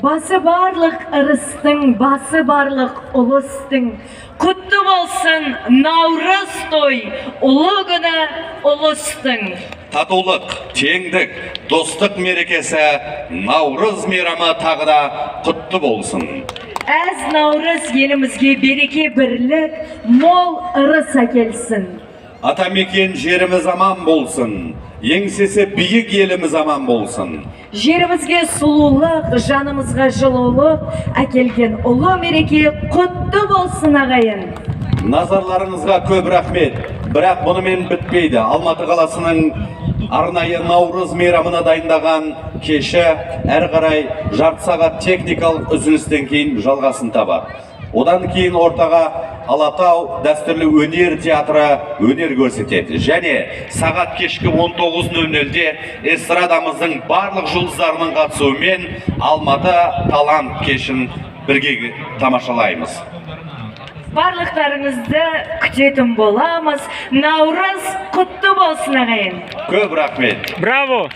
Bası barlık ırыстың, bası barlık ulustың. Kutlu olsun Navruz toy, ulu günü ulustың. Татулық, теңдік, достық мерекесі Наурыз мейрамы тағы да құтты болсын. Az Navruz елімізге береке бірлік, мол ырыс әкелсін. Атамекен жеріміз аман болсын, еңсесі биік еліміз аман болсын. Жерімізге сұлулық, жанымызға жылулық әкелген ұлы мереке құтты болсын ағайын. Назарларыңызға көп рахмет. Бірақ бұнымен бітпейді. Алматы қаласының арнайы Наурыз мейрамына дайындаған кеші әрі қарай жарты сағат техникалық үзілістен кейін жалғасын табады. Одан кейін ортаға Алатау дәстүрлі өнер театры өнер көрсетеді. Және сағат кешкі 19:00-де эстрадамыздың барлық жұлдыздарының қатысуымен Алматы талант кешін бірге тамашалаймыз. Барлықтарыңызды күтетін боламыз. Наурыз құтты болсын ағайын. Көп рахмет. Браво!